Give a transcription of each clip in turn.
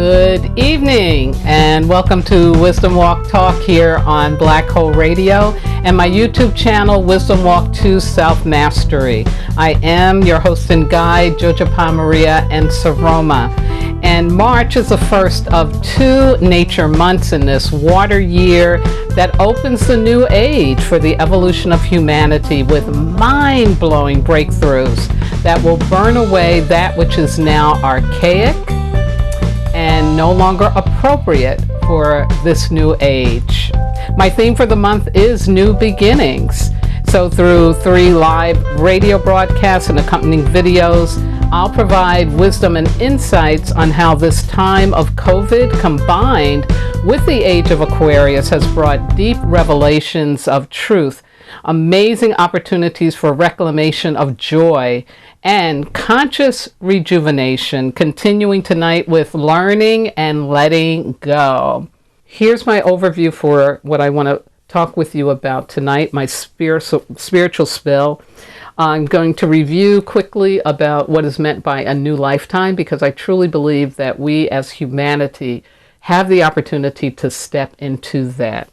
Good evening and welcome to Wisdom Walk Talk here on Black Hole Radio and my YouTube channel Wisdom Walk to Self-Mastery. I am your host and guide, Jojo Maria and Saroma. And March is the first of 2 nature months in this water year that opens the new age for the evolution of humanity with mind-blowing breakthroughs that will burn away that which is now archaic and no longer appropriate for this new age. My theme for the month is new beginnings. So through 3 live radio broadcasts and accompanying videos, I'll provide wisdom and insights on how this time of COVID combined with the Age of Aquarius has brought deep revelations of truth, amazing opportunities for reclamation of joy, and conscious rejuvenation, continuing tonight with learning and letting go. Here's my overview for what I want to talk with you about tonight, my spiritual spill. I'm going to review quickly about what is meant by a new lifetime, because I truly believe that we as humanity have the opportunity to step into that.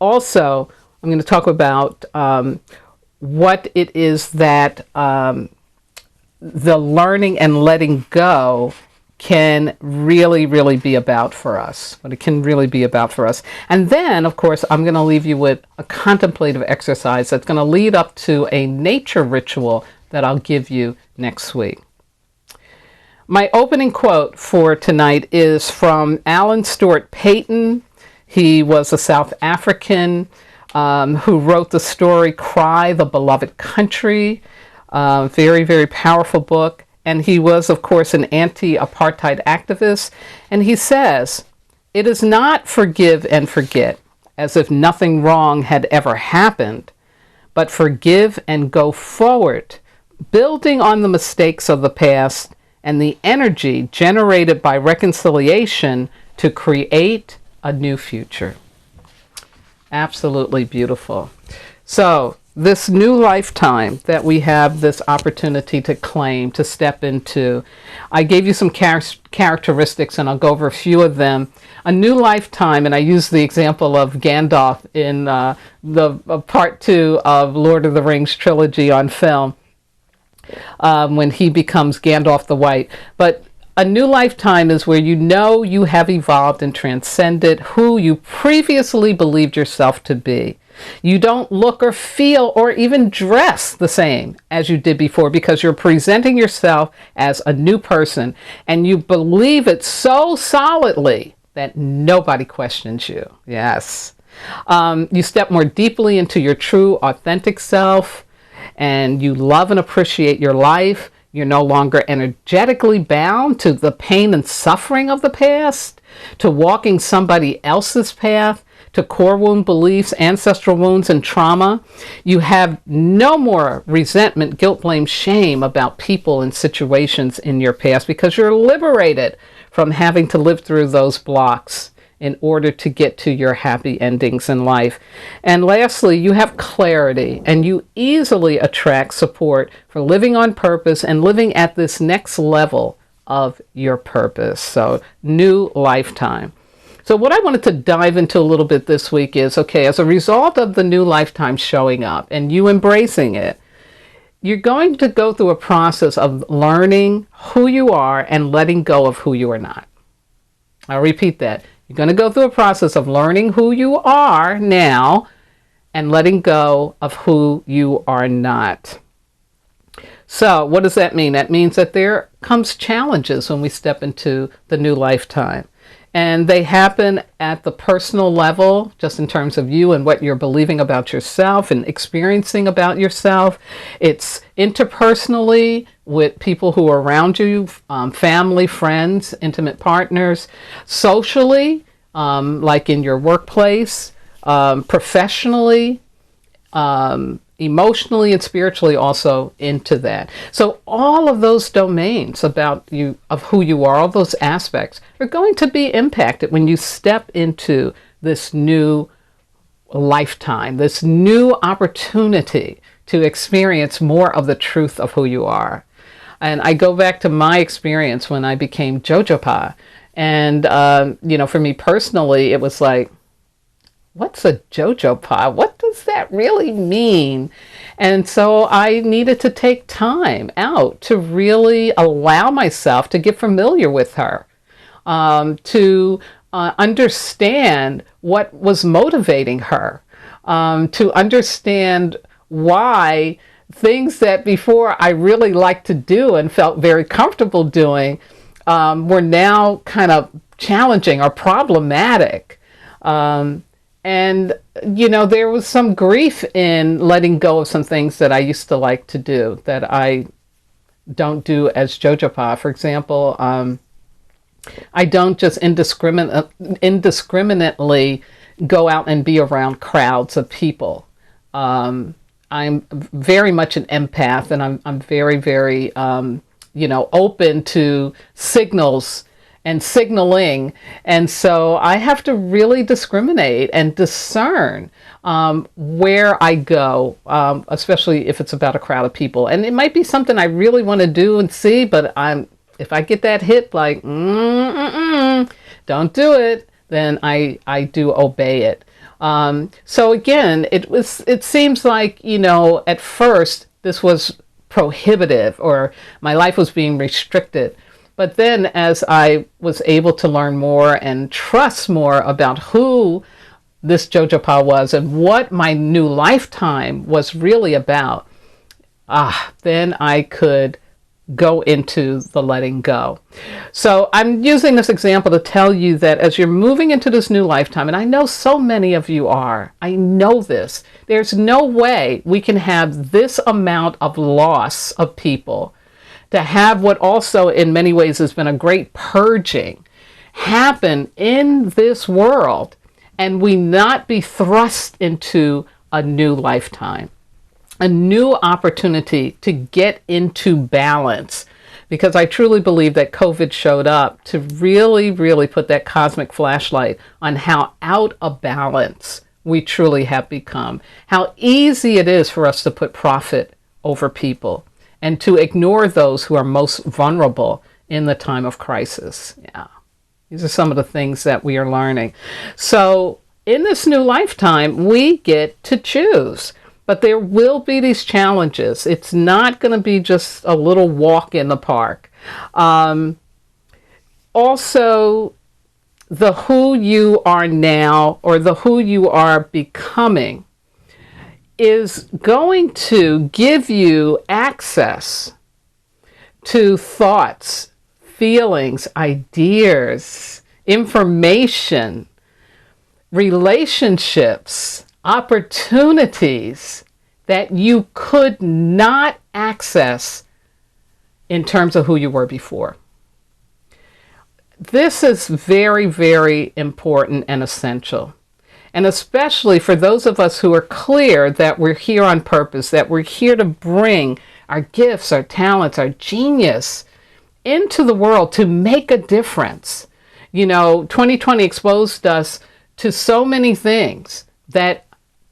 Also, I'm going to talk about what it is that the learning and letting go can really be about for us. What it can really be about for us. And then, of course, I'm going to leave you with a contemplative exercise that's going to lead up to a nature ritual that I'll give you next week. My opening quote for tonight is from Stewart Paton. He was a South African who wrote the story Cry, the Beloved Country. Very powerful book. And he was, of course, an anti-apartheid activist. And he says, "It is not forgive and forget, as if nothing wrong had ever happened, but forgive and go forward, building on the mistakes of the past and the energy generated by reconciliation to create a new future." Absolutely beautiful. So this new lifetime that we have this opportunity to claim, to step into, I gave you some characteristics and I'll go over a few of them. A new lifetime, and I use the example of Gandalf in the part 2 of Lord of the Rings trilogy on film, when he becomes Gandalf the White. But a new lifetime is where you know you have evolved and transcended who you previously believed yourself to be. You don't look or feel or even dress the same as you did before, because you're presenting yourself as a new person and you believe it so solidly that nobody questions you. Yes. You step more deeply into your true, authentic self, and you love and appreciate your life. You're no longer energetically bound to the pain and suffering of the past, to walking somebody else's path, to core wound beliefs, ancestral wounds, and trauma. You have no more resentment, guilt, blame, shame about people and situations in your past, because you're liberated from having to live through those blocks in order to get to your happy endings in life. And lastly, you have clarity, and you easily attract support for living on purpose and living at this next level of your purpose. So, new lifetime. So what I wanted to dive into a little bit this week is, okay, as a result of the new lifetime showing up and you embracing it, you're going to go through a process of learning who you are and letting go of who you are not. I'll repeat that. You're going to go through a process of learning who you are now and letting go of who you are not. So what does that mean? That means that there comes challenges when we step into the new lifetime. And they happen at the personal level, just in terms of you and what you're believing about yourself and experiencing about yourself. It's interpersonally with people who are around you, family, friends, intimate partners. Socially, like in your workplace, professionally, emotionally and spiritually also into that. So all of those domains about you, of who you are, all those aspects are going to be impacted when you step into this new lifetime, this new opportunity to experience more of the truth of who you are. And I go back to my experience when I became Jojo Pa. And, for me personally, it was like, what's a JoJo pod? What does that really mean? And so I needed to take time out to really allow myself to get familiar with her, to understand what was motivating her, to understand why things that before I really liked to do and felt very comfortable doing were now kind of challenging or problematic. And, there was some grief in letting go of some things that I used to like to do that I don't do as JoJopa. For example, I don't just indiscriminately go out and be around crowds of people. I'm very much an empath, and I'm very, very, open to signals and signaling. And so I have to really discriminate and discern where I go, especially if it's about a crowd of people. And it might be something I really want to do and see, but if I get that hit like, don't do it, then I do obey it. So again, it seems like, at first this was prohibitive or my life was being restricted. But then as I was able to learn more and trust more about who this JoJopa was and what my new lifetime was really about, then I could go into the letting go. So I'm using this example to tell you that as you're moving into this new lifetime, and I know so many of you are, I know this, there's no way we can have this amount of loss of people, to have what also in many ways has been a great purging happen in this world, and we not be thrust into a new lifetime, a new opportunity to get into balance. Because I truly believe that COVID showed up to really, really put that cosmic flashlight on how out of balance we truly have become, how easy it is for us to put profit over people, and to ignore those who are most vulnerable in the time of crisis. Yeah, these are some of the things that we are learning. So in this new lifetime, we get to choose. But there will be these challenges. It's not going to be just a little walk in the park. Also, the who you are now or the who you are becoming is going to give you access to thoughts, feelings, ideas, information, relationships, opportunities that you could not access in terms of who you were before. This is very, very important and essential. And especially for those of us who are clear that we're here on purpose, that we're here to bring our gifts, our talents, our genius into the world to make a difference. 2020 exposed us to so many things that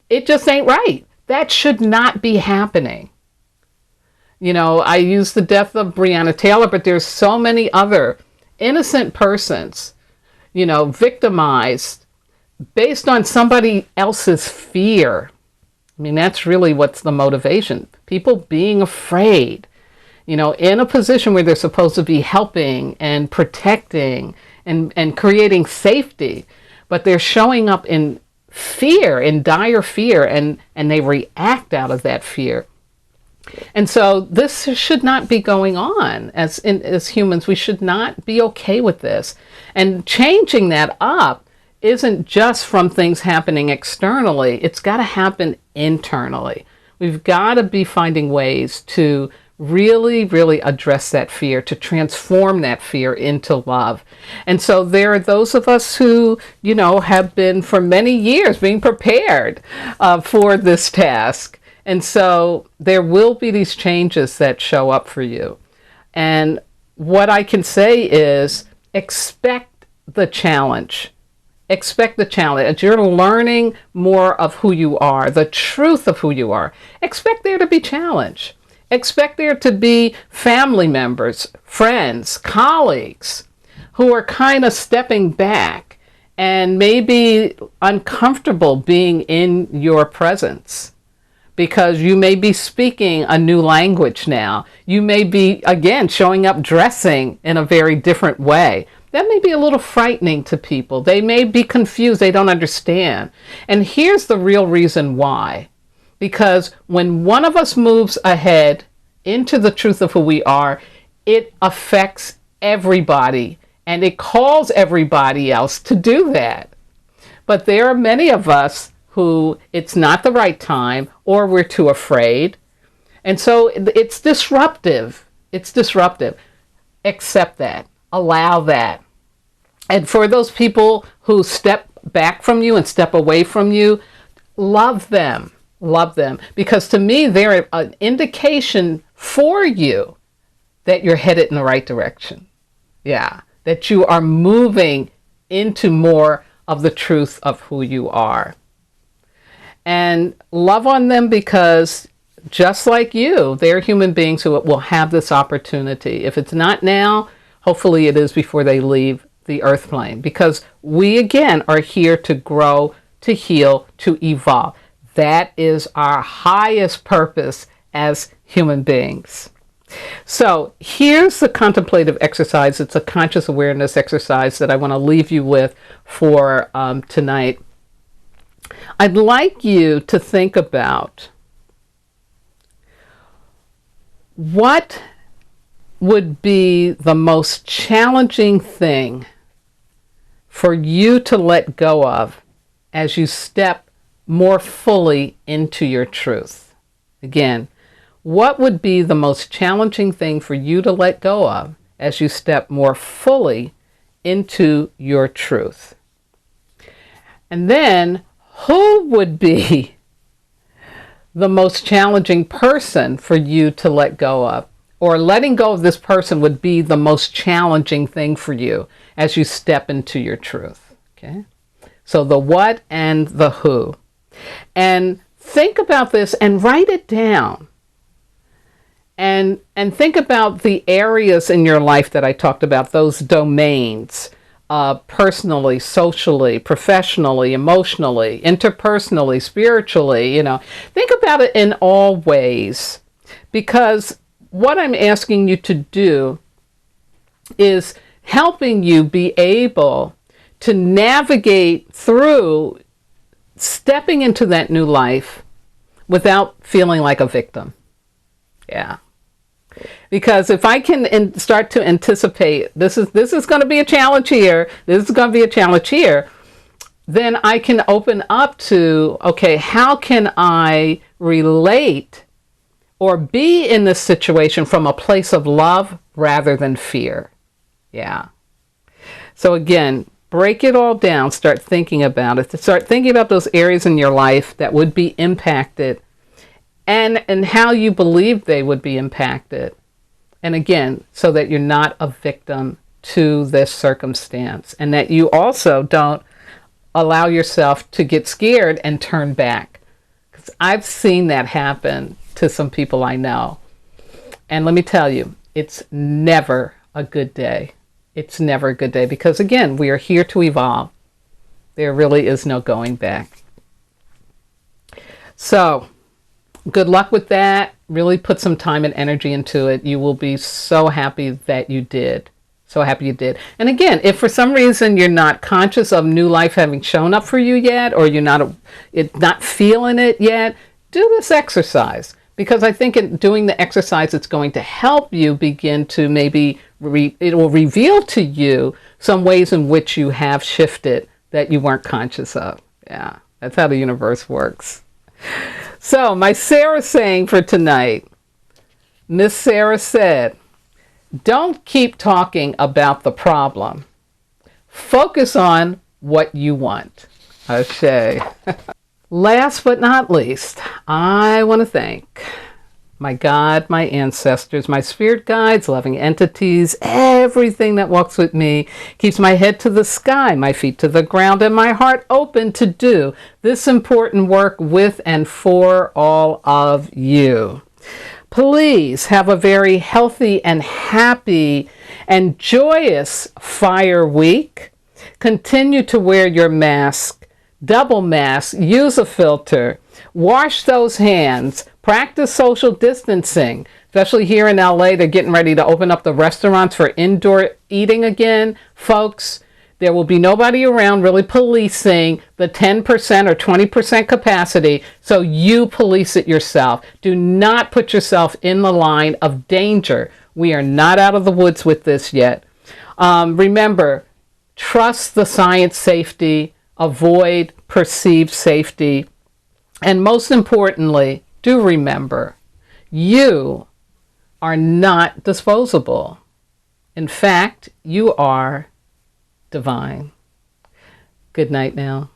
it just ain't right. That should not be happening. I use the death of Breonna Taylor, but there's so many other innocent persons, victimized based on somebody else's fear. I mean, that's really what's the motivation. People being afraid, in a position where they're supposed to be helping and protecting and creating safety, but they're showing up in fear, in dire fear, and they react out of that fear. And so this should not be going on. As humans, we should not be okay with this. And changing that up isn't just from things happening externally. It's got to happen internally. We've got to be finding ways to really, really address that fear, to transform that fear into love. And so there are those of us who, have been for many years being prepared for this task. And so there will be these changes that show up for you. And what I can say is expect the challenge. Expect the challenge. As you're learning more of who you are, the truth of who you are, expect there to be challenge. Expect there to be family members, friends, colleagues, who are kind of stepping back and maybe uncomfortable being in your presence, because you may be speaking a new language now. You may be, again, showing up dressing in a very different way. That may be a little frightening to people. They may be confused. They don't understand. And here's the real reason why. Because when one of us moves ahead into the truth of who we are, it affects everybody. And it calls everybody else to do that. But there are many of us who it's not the right time, or we're too afraid. And so it's disruptive. It's disruptive. Accept that. Allow that. And for those people who step back from you and step away from you, love them. Love them. Because to me, they're an indication for you that you're headed in the right direction. Yeah. That you are moving into more of the truth of who you are. And love on them, because just like you, they're human beings who will have this opportunity. If it's not now, hopefully it is before they leave the earth plane, because we again are here to grow, to heal, to evolve. That is our highest purpose as human beings. So here's the contemplative exercise. It's a conscious awareness exercise that I want to leave you with for tonight. I'd like you to think about what would be the most challenging thing for you to let go of as you step more fully into your truth. Again, what would be the most challenging thing for you to let go of as you step more fully into your truth? And then, who would be the most challenging person for you to let go of? Or letting go of this person would be the most challenging thing for you as you step into your truth. Okay? So the what and the who. And think about this and write it down. And think about the areas in your life that I talked about, those domains, personally, socially, professionally, emotionally, interpersonally, spiritually, think about it in all ways, because what I'm asking you to do is helping you be able to navigate through stepping into that new life without feeling like a victim. Yeah. Because if I can start to anticipate, this is going to be a challenge here, this is going to be a challenge here, then I can open up to, okay, how can I relate or be in this situation from a place of love rather than fear? Yeah. So again, break it all down, start thinking about it, start thinking about those areas in your life that would be impacted, and how you believe they would be impacted. And again, so that you're not a victim to this circumstance, and that you also don't allow yourself to get scared and turn back. Because I've seen that happen to some people I know. And let me tell you, it's never a good day. It's never a good day, because again, we are here to evolve. There really is no going back. So good luck with that. Really put some time and energy into it. You will be so happy that you did. So happy you did. And again, if for some reason you're not conscious of new life having shown up for you yet, or you're not feeling it yet, do this exercise. Because I think in doing the exercise, it's going to help you begin to maybe, it will reveal to you some ways in which you have shifted that you weren't conscious of. Yeah, that's how the universe works. So my Sara saying for tonight, Miss Sara said, don't keep talking about the problem. Focus on what you want. Ashe. Last but not least, I want to thank my God, my ancestors, my spirit guides, loving entities, everything that walks with me, keeps my head to the sky, my feet to the ground, and my heart open to do this important work with and for all of you. Please have a very healthy and happy and joyous Fire Week. Continue to wear your mask, double mask, use a filter, wash those hands, practice social distancing, especially here in LA. They're getting ready to open up the restaurants for indoor eating again. Folks, there will be nobody around really policing the 10% or 20% capacity, so you police it yourself. Do not put yourself in the line of danger. We are not out of the woods with this yet. Remember, trust the science safety, avoid perceived safety, and most importantly, do remember, you are not disposable. In fact, you are divine. Good night now.